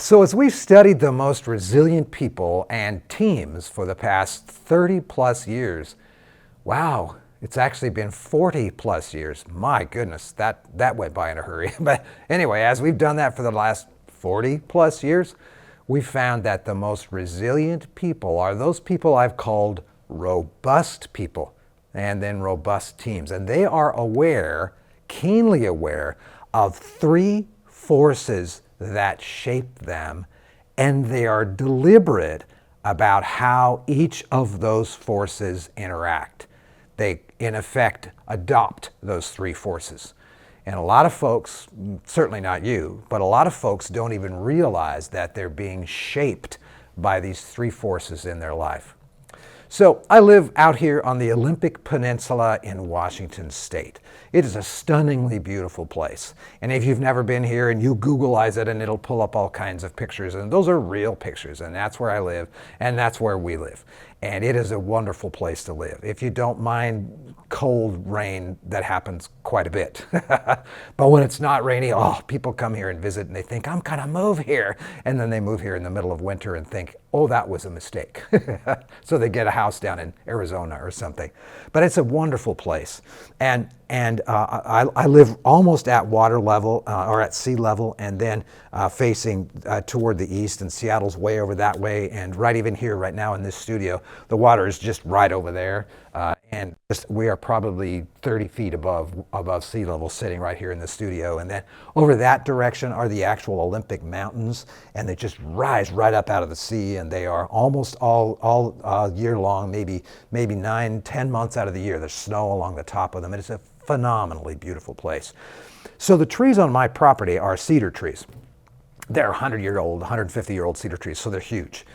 So as we've studied the most resilient people and teams for the past 30 plus years, wow, it's actually been 40 plus years. My goodness, that went by in a hurry. But anyway, as we've done that for the last 40 plus years, we found that the most resilient people are those people I've called robust people, and then robust teams. And they are aware, keenly aware, of three forces that shape them, and they are deliberate about how each of those forces interact. They, in effect, adopt those three forces. And a lot of folks, certainly not you, but a lot of folks don't even realize that they're being shaped by these three forces in their life. So I live out here on the Olympic Peninsula in Washington State. It is a stunningly beautiful place. And if you've never been here, and you Googleize it, and it'll pull up all kinds of pictures, and those are real pictures, and that's where I live, and that's where we live. And it is a wonderful place to live. If you don't mind cold rain, that happens quite a bit. But when it's not rainy, people come here and visit, and they think, I'm gonna move here. And then they move here in the middle of winter and think, oh, that was a mistake. So they get a house down in Arizona or something. But it's a wonderful place. And I live almost at water level, or at sea level, and then facing toward the east, and Seattle's way over that way. And right even here, right now in this studio, the water is just right over there. And we are probably 30 feet above sea level sitting right here in the studio. And then over that direction are the actual Olympic Mountains, and they just rise right up out of the sea, and they are almost all year long, maybe 9-10 months out of the year. There's snow along the top of them, and it's a phenomenally beautiful place. So the trees on my property are cedar trees. They're 100-year-old, 150-year-old cedar trees, so they're huge.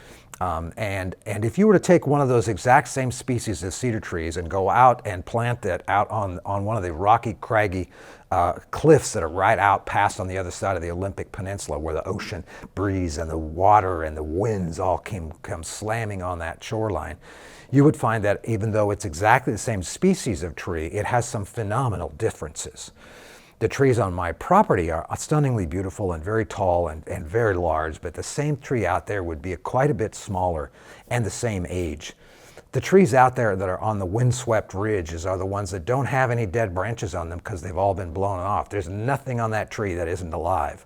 And if you were to take one of those exact same species of cedar trees and go out and plant it out on one of the rocky, craggy cliffs that are right out past on the other side of the Olympic Peninsula, where the ocean breeze and the water and the winds all come slamming on that shoreline, you would find that even though it's exactly the same species of tree, it has some phenomenal differences. The trees on my property are stunningly beautiful and very tall and very large, but the same tree out there would be quite a bit smaller and the same age. The trees out there that are on the windswept ridges are the ones that don't have any dead branches on them because they've all been blown off. There's nothing on that tree that isn't alive.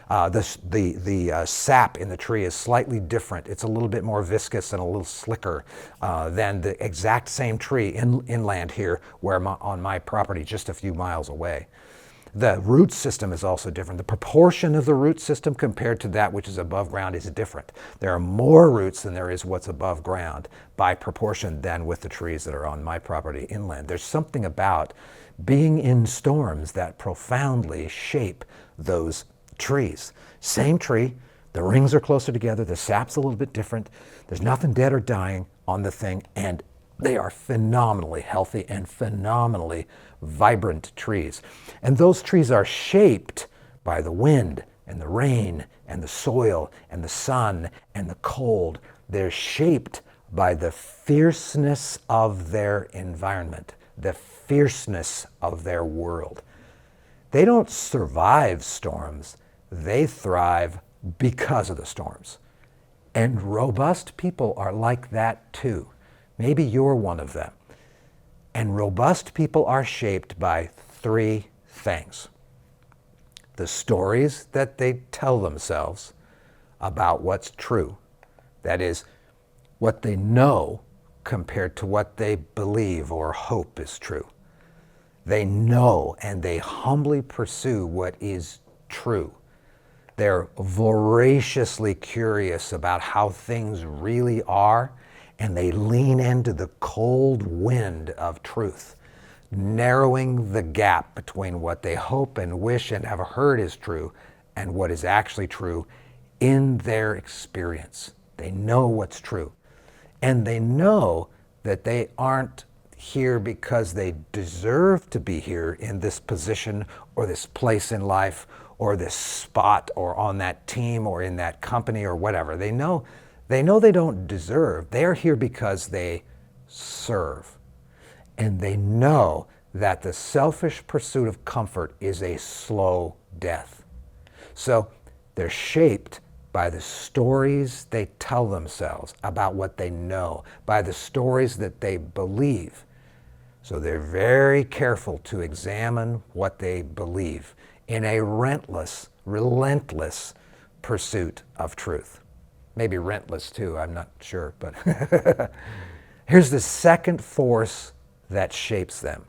The sap in the tree is slightly different. It's a little bit more viscous and a little slicker than the exact same tree inland here, on my property just a few miles away. The root system is also different. The proportion of the root system compared to that which is above ground is different. There are more roots than there is what's above ground by proportion than with the trees that are on my property inland. There's something about being in storms that profoundly shape those trees. Same tree, the rings are closer together, the sap's a little bit different, there's nothing dead or dying on the thing, and they are phenomenally healthy and phenomenally vibrant trees. And those trees are shaped by the wind and the rain and the soil and the sun and the cold. They're shaped by the fierceness of their environment, the fierceness of their world. They don't survive storms, they thrive because of the storms. And robust people are like that too. Maybe you're one of them. And robust people are shaped by three things: the stories that they tell themselves about what's true, that is, what they know compared to what they believe or hope is true. They know and they humbly pursue what is true. They're voraciously curious about how things really are, and they lean into the cold wind of truth, narrowing the gap between what they hope and wish and have heard is true and what is actually true in their experience. They know what's true. And they know that they aren't here because they deserve to be here in this position or this place in life or this spot or on that team or in that company or whatever. They know they don't deserve. They're here because they serve. And they know that the selfish pursuit of comfort is a slow death. So they're shaped by the stories they tell themselves about what they know, by the stories that they believe. So they're very careful to examine what they believe in a relentless pursuit of truth. Maybe rentless too, I'm not sure, but here's the second force that shapes them.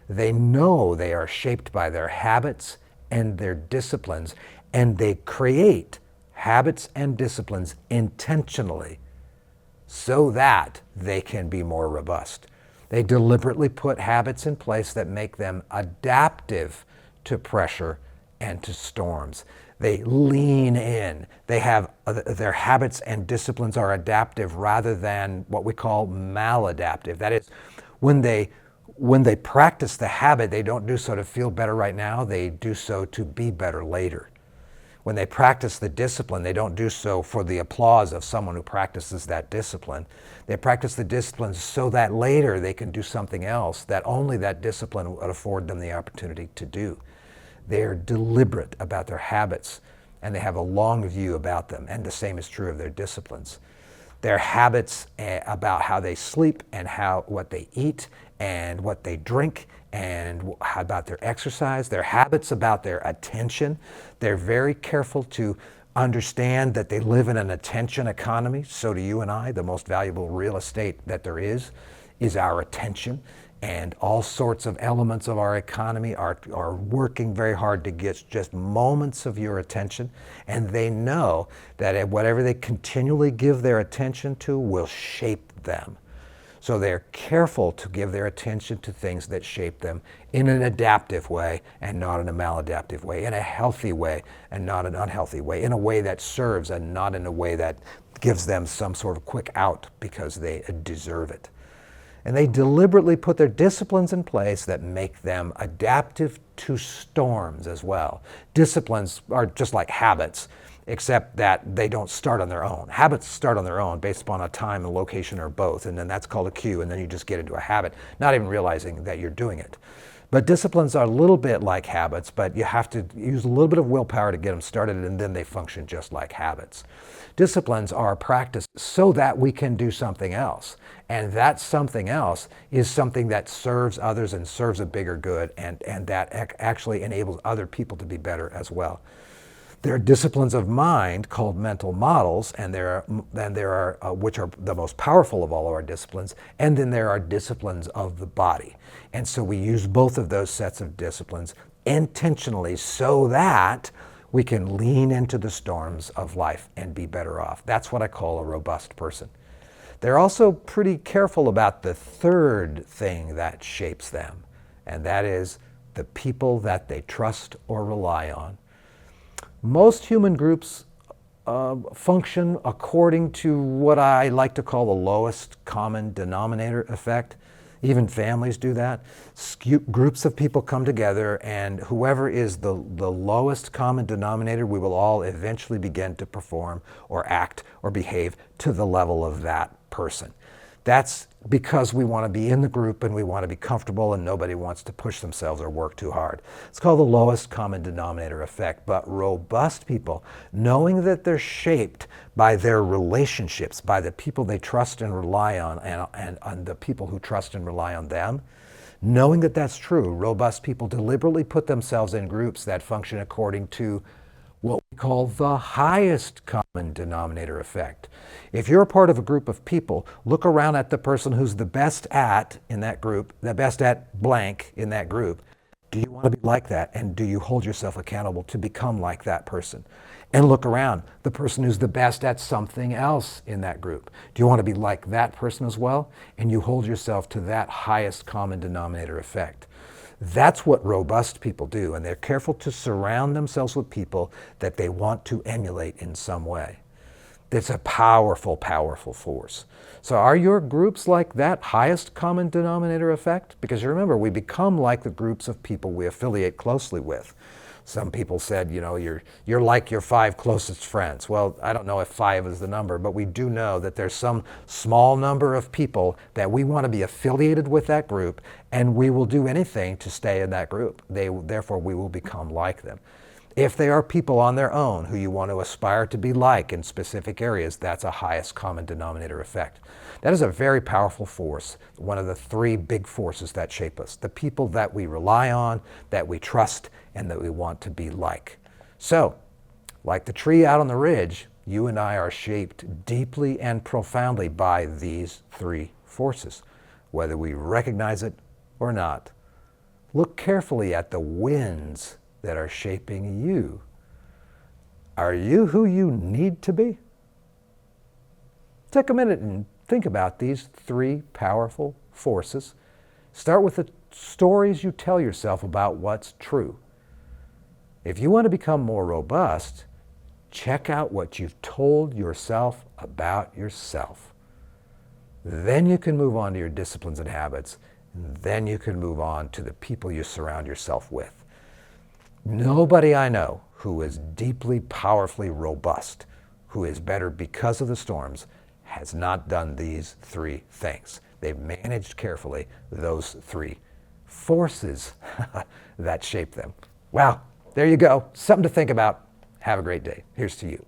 They know they are shaped by their habits and their disciplines, and they create habits and disciplines intentionally so that they can be more robust. They deliberately put habits in place that make them adaptive to pressure and to storms. They lean in. They have their habits and disciplines are adaptive rather than what we call maladaptive. That is, when they practice the habit, they don't do so to feel better right now, they do so to be better later. When they practice the discipline, they don't do so for the applause of someone who practices that discipline. They practice the discipline so that later they can do something else that only that discipline would afford them the opportunity to do. They're deliberate about their habits, and they have a long view about them, and the same is true of their disciplines. Their habits about how they sleep and what they eat and what they drink and about their exercise, their habits about their attention. They're very careful to understand that they live in an attention economy. So do you and I. The most valuable real estate that there is our attention. And all sorts of elements of our economy are working very hard to get just moments of your attention. And they know that whatever they continually give their attention to will shape them. So they're careful to give their attention to things that shape them in an adaptive way and not in a maladaptive way, in a healthy way and not an unhealthy way, in a way that serves and not in a way that gives them some sort of quick out because they deserve it. And they deliberately put their disciplines in place that make them adaptive to storms as well. Disciplines are just like habits, except that they don't start on their own. Habits start on their own based upon a time and location or both, and then that's called a cue, and then you just get into a habit, not even realizing that you're doing it. But disciplines are a little bit like habits, but you have to use a little bit of willpower to get them started, and then they function just like habits. Disciplines are practiced so that we can do something else. And that something else is something that serves others and serves a bigger good, and that actually enables other people to be better as well. There are disciplines of mind called mental models, and there are which are the most powerful of all of our disciplines, and then there are disciplines of the body. And so we use both of those sets of disciplines intentionally so that we can lean into the storms of life and be better off. That's what I call a robust person. They're also pretty careful about the third thing that shapes them, and that is the people that they trust or rely on. Most human groups function according to what I like to call the lowest common denominator effect. Even families do that. Groups of people come together, and whoever is the lowest common denominator, we will all eventually begin to perform or act or behave to the level of that person. That's because we want to be in the group and we want to be comfortable, and nobody wants to push themselves or work too hard. It's called the lowest common denominator effect. But robust people, knowing that they're shaped by their relationships, by the people they trust and rely on, and the people who trust and rely on them, knowing that that's true, robust people deliberately put themselves in groups that function according to what we call the highest common denominator effect. If you're a part of a group of people, look around at the person who's the best at in that group, the best at blank in that group. Do you want to be like that? And do you hold yourself accountable to become like that person? And look around, the person who's the best at something else in that group. Do you want to be like that person as well? And you hold yourself to that highest common denominator effect. That's what robust people do, and they're careful to surround themselves with people that they want to emulate in some way. It's a powerful, powerful force. So are your groups like that highest common denominator effect? Because you remember, we become like the groups of people we affiliate closely with. Some people said, you know, you're like your 5 closest friends. Well, I don't know if 5 is the number, but we do know that there's some small number of people that we want to be affiliated with that group, and we will do anything to stay in that group. Therefore, we will become like them. If they are people on their own who you want to aspire to be like in specific areas, that's a highest common denominator effect. That is a very powerful force, one of the three big forces that shape us. The people that we rely on, that we trust, and that we want to be like. So, like the tree out on the ridge, you and I are shaped deeply and profoundly by these three forces, whether we recognize it or not. Look carefully at the winds that are shaping you. Are you who you need to be? Take a minute and think about these three powerful forces. Start with the stories you tell yourself about what's true. If you want to become more robust, check out what you've told yourself about yourself. Then you can move on to your disciplines and habits, and then you can move on to the people you surround yourself with. Nobody I know who is deeply, powerfully robust, who is better because of the storms, has not done these three things. They've managed carefully those three forces that shape them. Wow, there you go. Something to think about. Have a great day. Here's to you.